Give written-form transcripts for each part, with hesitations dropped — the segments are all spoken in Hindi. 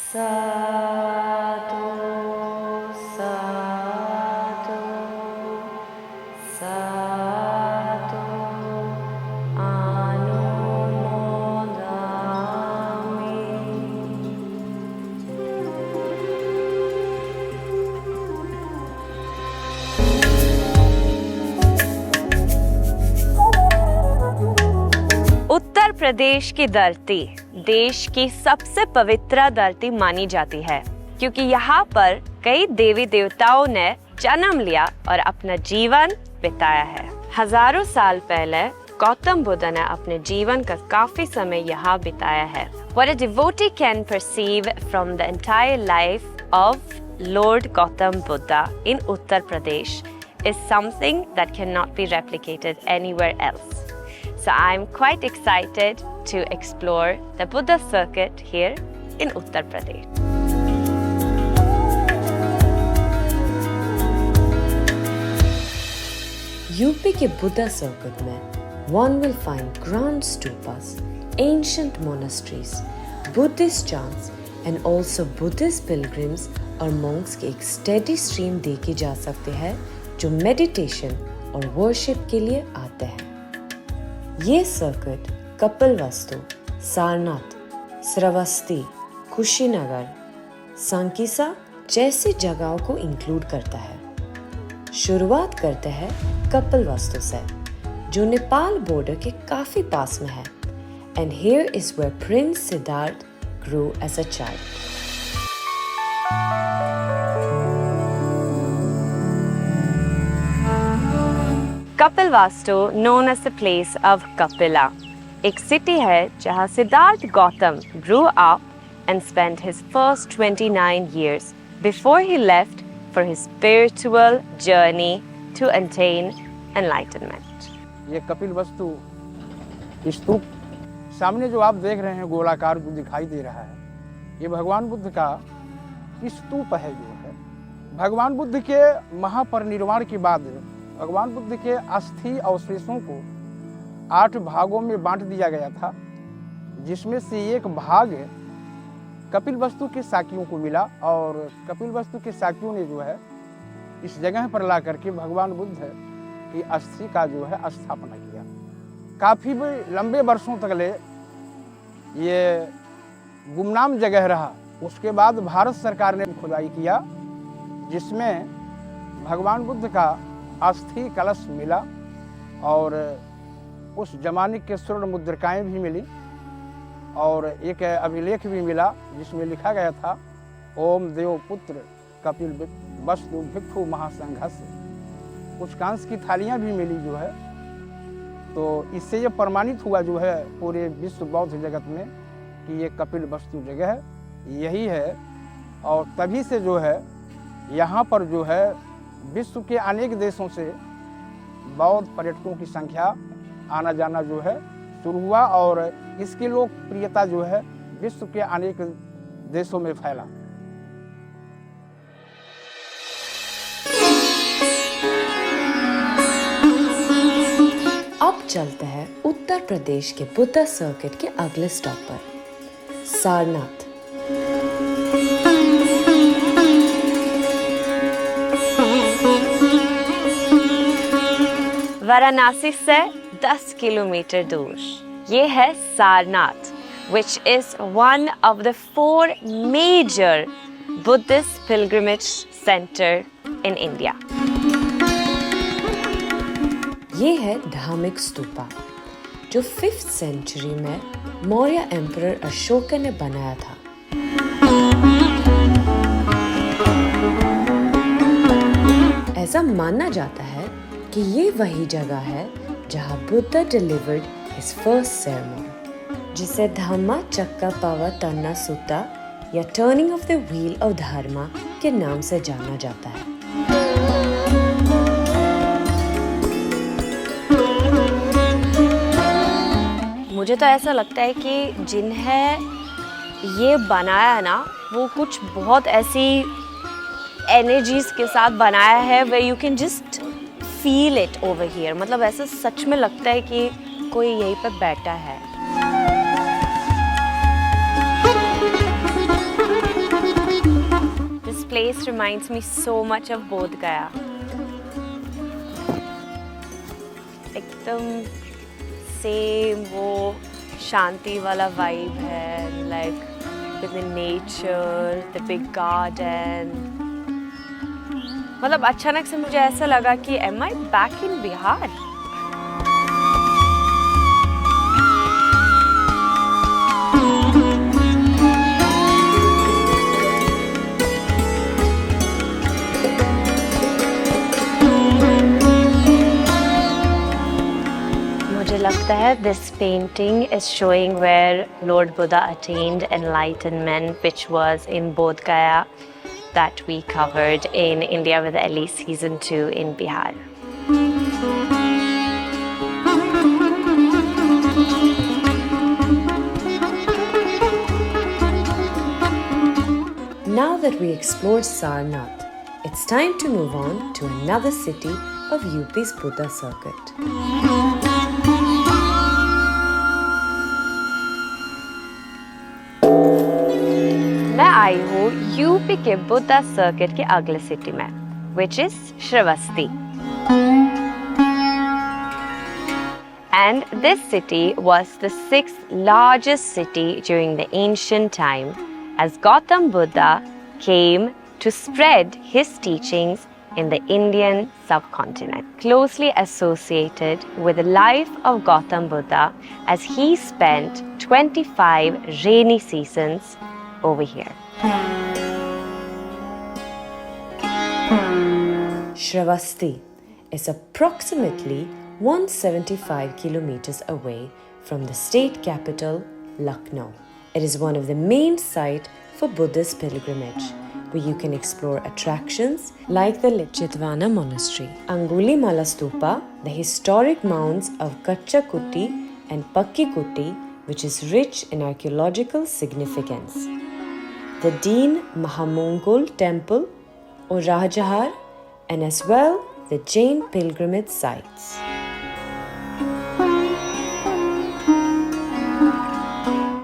साधु साधु साधु अनुमोदामि। उत्तर प्रदेश की धरती देश की सबसे पवित्र धरती मानी जाती है, क्योंकि यहाँ पर कई देवी देवताओं ने जन्म लिया और अपना जीवन बिताया है। हजारों साल पहले गौतम बुद्ध ने अपने जीवन का काफी समय यहाँ बिताया है। What a devotee can perceive from the entire life of Lord Gautam Buddha in Uttar Pradesh is something that cannot be replicated anywhere else. So I'm quite excited to explore the Buddha circuit here in Uttar Pradesh. UP के बुद्धा सर्किट में one will find grand stupas, ancient monasteries, Buddhist chants and also Buddhist pilgrims और monks की एक steady stream देखी जा सकती है जो meditation और worship के लिए आते हैं। ये सर्किट कपिलवस्तु, सारनाथ, श्रावस्ती, कुशीनगर, सांकीसा जैसी जगहों को इंक्लूड करता है। शुरुआत करते हैं कपिलवस्तु से, जो नेपाल बॉर्डर के काफी पास में है। And here is where Prince Siddharth grew as a child. Kapilvastu, known as the place of Kapila, एक सिटी है जहाँ Siddharth Gautam grew up and spent his first 29 years before he left for his spiritual journey to attain enlightenment. ये कपिलवस्तु स्तूप सामने जो आप देख रहे हैं गोलाकार जो दिखाई दे रहा है, ये भगवान बुद्ध का स्तूप है। जो है भगवान बुद्ध के महापरिनिर्वाण के बाद भगवान बुद्ध के अस्थि अवशेषों को 8 भागों में बांट दिया गया था, जिसमें से एक भाग कपिलवस्तु के शाकियों को मिला और कपिलवस्तु के शाकियों ने जो है इस जगह पर ला करके भगवान बुद्ध की अस्थि का जो है स्थापना किया। काफ़ी लंबे वर्षों तक ले ये गुमनाम जगह रहा। उसके बाद भारत सरकार ने खुदाई किया, जिसमें भगवान बुद्ध का अस्थि कलश मिला और उस जमाने के स्वर्ण मुद्रिकाएं भी मिली और एक अभिलेख भी मिला जिसमें लिखा गया था, ओम देव पुत्र कपिल वस्तु भिक्षु महासंघस्य। कुछ कांस की थालियां भी मिली जो है। तो इससे ये प्रमाणित हुआ जो है पूरे विश्व बौद्ध जगत में कि ये कपिल वस्तु जगह यही है। और तभी से जो है यहाँ पर जो है विश्व के अनेक देशों से बौद्ध पर्यटकों की संख्या आना जाना जो है शुरू हुआ और इसकी लोकप्रियता जो है विश्व के अनेक देशों में फैला। अब चलते हैं उत्तर प्रदेश के बुद्धा सर्किट के अगले स्टॉप पर, सारनाथ। वाराणसी से 10 किलोमीटर दूर ये है Sarnath, which is one of the 4 major Buddhist pilgrimage center in India. ये है धार्मिक स्तूपा जो 5th सेंचुरी में मौर्य एम्परर अशोक ने बनाया था। ऐसा माना जाता है कि ये वही जगह है जहाँ Buddha delivered his first sermon, जिसे Dhammacakkappavattana Sutta या turning of the wheel of Dharma के नाम से जाना जाता है। मुझे तो ऐसा लगता है कि जिन्हें ये बनाया ना वो कुछ बहुत ऐसी एनर्जीज के साथ बनाया है where you can just feel it over here। मतलब ऐसा सच में लगता है कि कोई यहीं पर बैठा है। reminds me so much of Bodh Gaya. एकदम सेम वो शांति वाला वाइब है, like with the nature, the big garden. मतलब अचानक से मुझे ऐसा लगा कि am I back in Bihar? मुझे लगता है this painting is showing where Lord Buddha attained enlightenment, which was in Bodh Gaya that we covered in India with Ali season 2 in Bihar. Now that we explored Sarnath, it's time to move on to another city of UP's Buddha circuit. मैं आई हूँ यूपी के बुद्धा सर्किट के अगले सिटी में, which is Shravasti. And this city was the 6th largest city during the ancient time as Gautam Buddha came to spread his teachings in the Indian subcontinent, closely associated with the life of Gautam Buddha as he spent 25 rainy seasons over here. Shravasti is approximately 175 kilometers away from the state capital, Lucknow. It is one of the main sites for Buddhist pilgrimage, where you can explore attractions like the Chitwana Monastery, Anguli Mala Stupa, the historic mounds of Kacha Kuti and Pakki Kuti, which is rich in archaeological significance, the Deen Mahamongol Temple or Rajahar, and as well the Jain pilgrimage sites.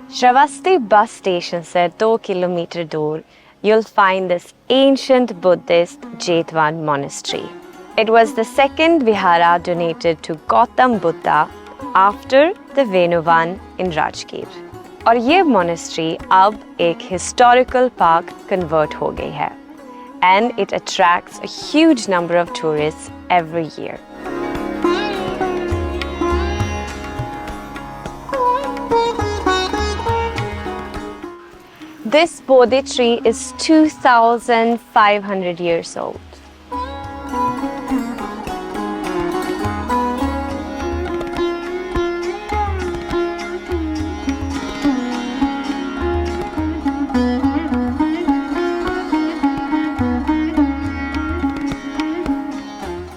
Shravasti bus station se 2 kilometer दूर, you'll find this ancient Buddhist Jetwan monastery. It was the second vihara donated to Gautam Buddha after the Venuvan in Rajgir. और ये monastery अब एक historical park convert हो गई है, and it attracts a huge number of tourists every year. This Bodhi tree is 2,500 years old.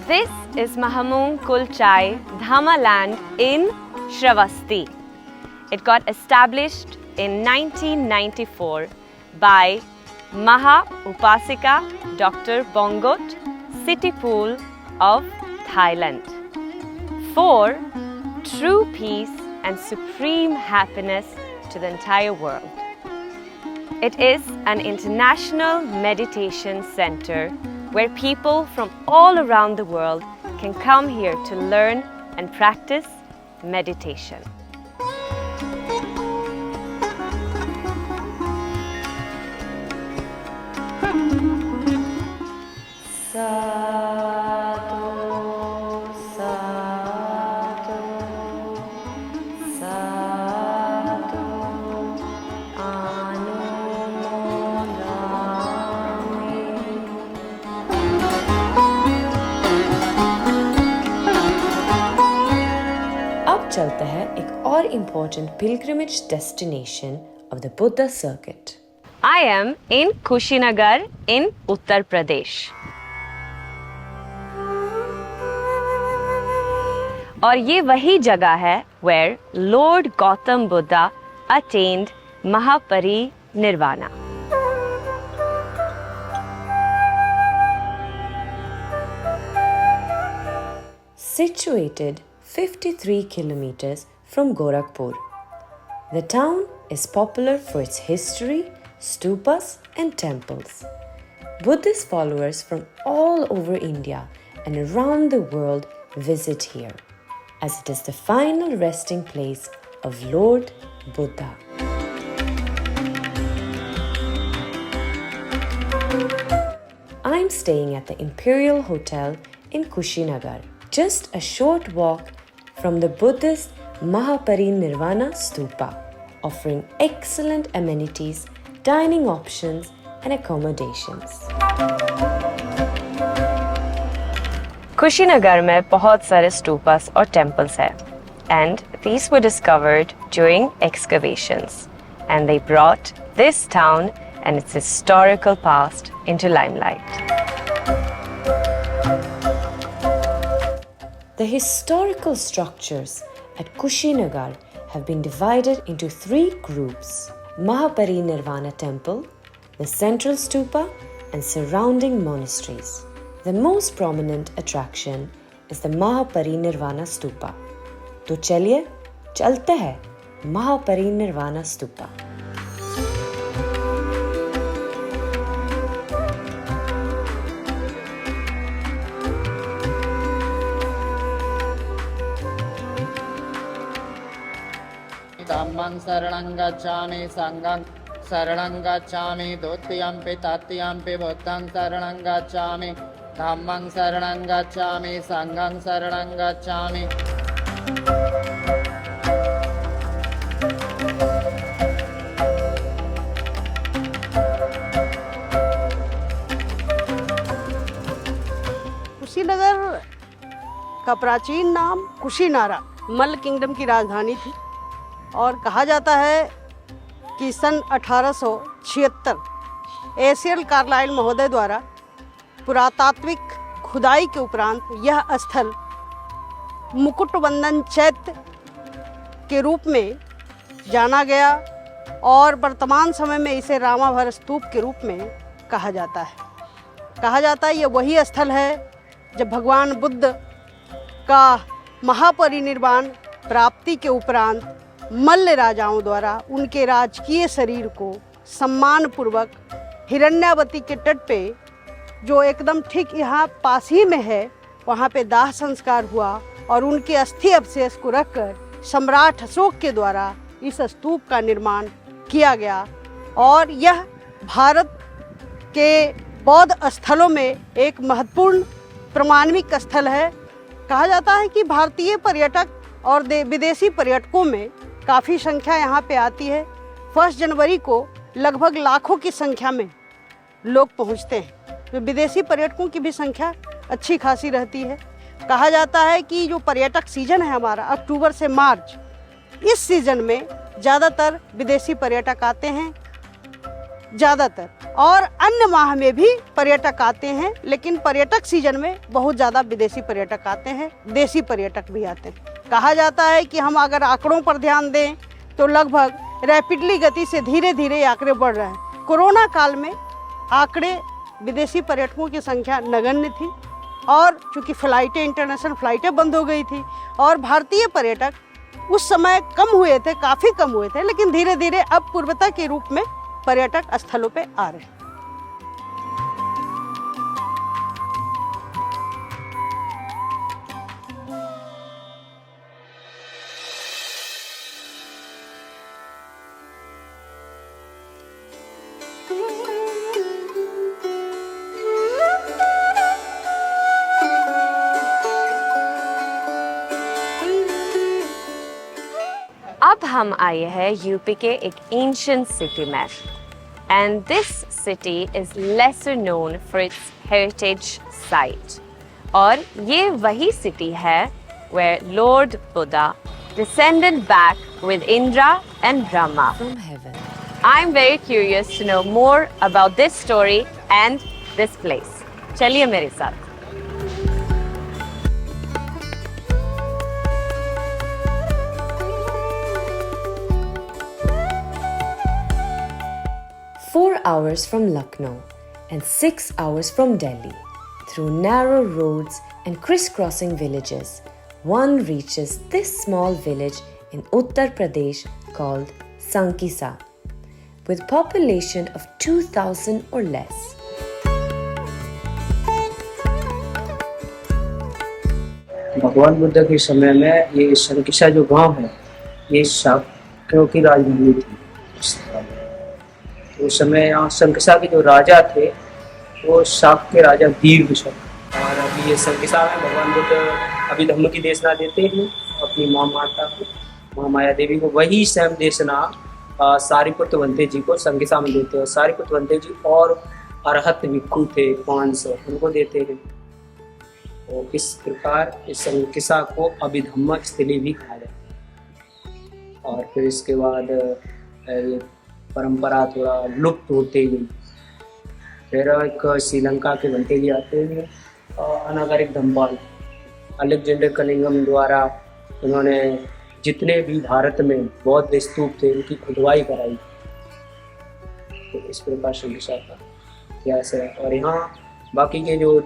This is Mahamung Kulchai Dhamma land in Shravasti. It got established in 1994 by Maha Upasika Dr. Bongot Sitipul of Thailand for true peace and supreme happiness to the entire world. It is an international meditation center where people from all around the world can come here to learn and practice meditation. अब चलते हैं एक और important pilgrimage destination of the Buddha circuit. I am in Kushinagar in Uttar Pradesh. और ये वही जगह है where Lord Gautam Buddha attained Mahaparinirvana. Situated 53 kilometers from Gorakhpur, the town is popular for its history, stupas and temples. Buddhist followers from all over India and around the world visit here, as it is the final resting place of Lord Buddha. I'm staying at the Imperial Hotel in Kushinagar, just a short walk from the Buddhist Mahaparinirvana Stupa, offering excellent amenities, dining options, and accommodations. Kushinagar में बहुत सारे stupas और temples हैं, and these were discovered during excavations, and they brought this town and its historical past into limelight. The historical structures at Kushinagar have been divided into 3 groups: Mahaparinirvana Temple, the Central Stupa, and surrounding monasteries. The most prominent attraction is the Mahaparinirvana Stupa. तो चलिए चलते हैं महापरिनिर्वाण स्तूपा. धम्मं शरणं गच्छामि संघं शरणं गच्छामि द्वितीयंपि तृतीयंपि बुद्धं शरणं गच्छामि धम्मं शरणं गच्छामि संघं शरणं गच्छामि. कुशीनगर का प्राचीन नाम कुशीनारा मल्ल किंगडम की राजधानी थी और कहा जाता है कि सन 1876 एसियल कार्लाइल महोदय द्वारा पुरातात्विक खुदाई के उपरांत यह स्थल मुकुटबंधन चैत्य के रूप में जाना गया और वर्तमान समय में इसे रामाभर स्तूप के रूप में कहा जाता है यह वही स्थल है जब भगवान बुद्ध का महापरिनिर्वाण प्राप्ति के उपरांत मल्ल राजाओं द्वारा उनके राजकीय शरीर को सम्मानपूर्वक हिरण्यावती के तट पे, जो एकदम ठीक यहाँ पास ही में है, वहाँ पे दाह संस्कार हुआ और उनके अस्थि अवशेष को रखकर सम्राट अशोक के द्वारा इस स्तूप का निर्माण किया गया. और यह भारत के बौद्ध स्थलों में एक महत्वपूर्ण प्रमाणिक स्थल है. कहा जाता है कि भारतीय पर्यटक और विदेशी पर्यटकों में काफ़ी संख्या यहाँ पे आती है. 1 जनवरी को लगभग लाखों की संख्या में लोग पहुँचते हैं. तो विदेशी पर्यटकों की भी संख्या अच्छी खासी रहती है. कहा जाता है कि जो पर्यटक सीजन है हमारा अक्टूबर से मार्च, इस सीजन में ज़्यादातर विदेशी पर्यटक आते हैं ज़्यादातर, और अन्य माह में भी पर्यटक आते हैं, लेकिन पर्यटक सीजन में बहुत ज़्यादा विदेशी पर्यटक आते हैं, देसी पर्यटक भी आते हैं. कहा जाता है कि हम अगर आंकड़ों पर ध्यान दें तो लगभग रैपिडली गति से धीरे धीरे आंकड़े बढ़ रहे हैं. कोरोना काल में आंकड़े विदेशी पर्यटकों की संख्या नगण्य थी और चूँकि फ्लाइटें इंटरनेशनल फ्लाइटें बंद हो गई थी और भारतीय पर्यटक उस समय कम हुए थे, काफ़ी कम हुए थे, लेकिन धीरे धीरे अब पूर्वता के रूप में पर्यटक स्थलों पे आ रहे हैं. अब हम आए हैं यूपी के एक एंशिएंट सिटी में, and this city is lesser known for its heritage site. और ये वही city है where Lord Buddha descended back with Indra and Brahma From heaven. I'm very curious to know more about this story and this place. चलिए मेरे साथ. Four hours from Lucknow and 6 hours from Delhi, through narrow roads and crisscrossing villages, one reaches this small village in Uttar Pradesh called Sankisa, with population of 2,000 or less. भगवान बुद्ध के समय में ये संकिसा जो गांव है ये शाक्यों की राजधानी थी उस समय। तो उस समय यहाँ संकिसा के जो राजा थे वो शाक्य के राजा दीर्घशक। और अभी ये संकिसा में भगवान बुद्ध अभी धम्म की देशना देते हैं अपनी माँ माता को, माँ माया देवी को। वही सेम देशना सारिपुत्र वंते जी को संकिसा में देते हैं। सारिपुत्र वंते जी और अरहत भिक्खु थे 500 उनको देते हैं। तो इस प्रकार इस संकिसा को अभिधम्म स्थली भी कहा जाता है। और फिर इसके बाद ये परंपरा थोड़ा लुप्त होते गई। फिर एक श्रीलंका के बनते जी आते हैं अनागरिक धम्पाल अलेक्जेंडर कनिंघम द्वारा उन्होंने जितने भी भारत में बौद्ध स्तूप थे उनकी खुदवाई कराई। तो इस प्रकार संकिसा का इतिहास है। और यहाँ बाकी के जो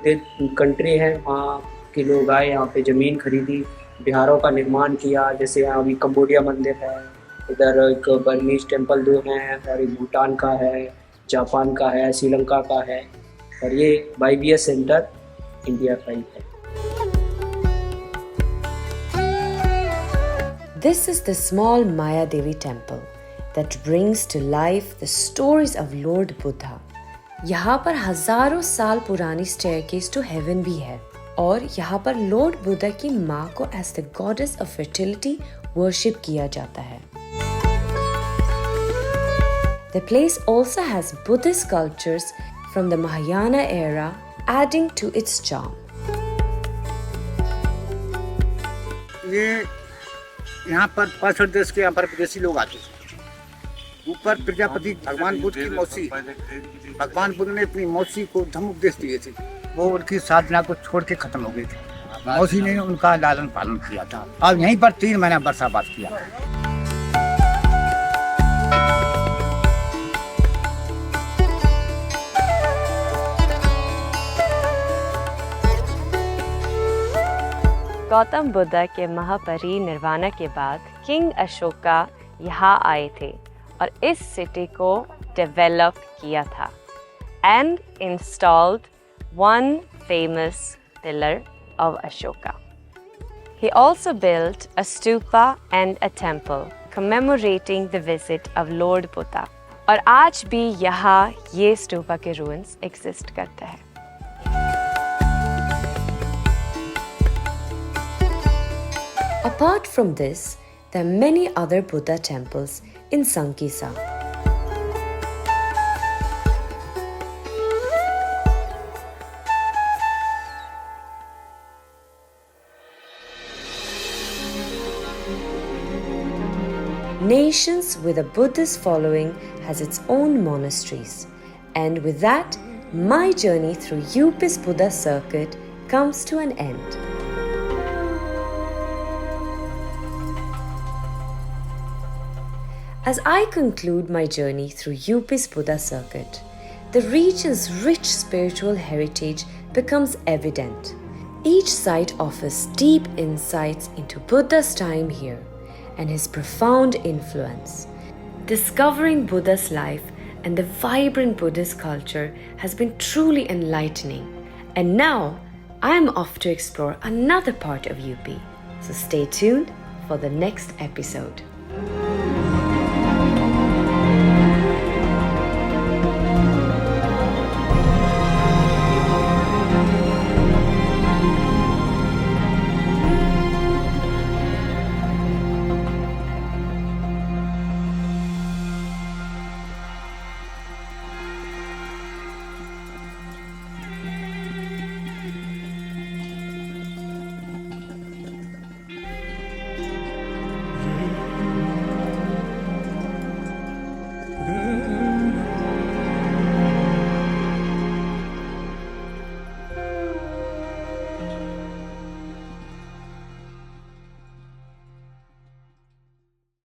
कंट्री हैं वहाँ के लोग आए, यहाँ पे ज़मीन खरीदी, बिहारों का निर्माण किया। जैसे यहाँ अभी कंबोडिया मंदिर है, इधर एक बर्मीज टेम्पल 2 हैं, और एक भूटान का है, जापान का है, श्रीलंका का है, और ये YBS सेंटर इंडिया का ही है। This is the small Maya Devi temple that brings to life the stories of Lord Buddha. यहाँ पर हजारों साल पुरानी staircase to heaven भी है, और यहाँ पर लॉर्ड बुद्धा की माँ को as the goddess of fertility worship किया जाता है। The place also has Buddhist sculptures from the Mahayana era, adding to its charm. ये यहाँ पर 65 देश के यहाँ पर विदेशी लोग आते थे। ऊपर प्रजापति भगवान बुद्ध की मौसी, भगवान बुद्ध ने अपनी मौसी को धम्म उपदेश दिए थे। वो उनकी साधना को छोड़ के खत्म हो गई थी। मौसी ने उनका लालन पालन किया था और यहीं पर 3 महीना बरसाबाद किया। गौतम बुद्ध के महापरिनिर्वाण के बाद किंग अशोका यहाँ आए थे और इस सिटी को डेवलप किया था and installed one famous pillar of Ashoka. He also built a stupa and a temple commemorating the visit of Lord Buddha. और आज भी यहाँ ये स्तूपा के ruins exist करते हैं। Apart from this, there are many other Buddha temples in Sankisa. Nations with a Buddhist following has its own monasteries. And with that, my journey through UP's Buddha circuit comes to an end. As I conclude my journey through UP's Buddha circuit, the region's rich spiritual heritage becomes evident. Each site offers deep insights into Buddha's time here and his profound influence. Discovering Buddha's life and the vibrant Buddhist culture has been truly enlightening. And now, I am off to explore another part of UP. So stay tuned for the next episode.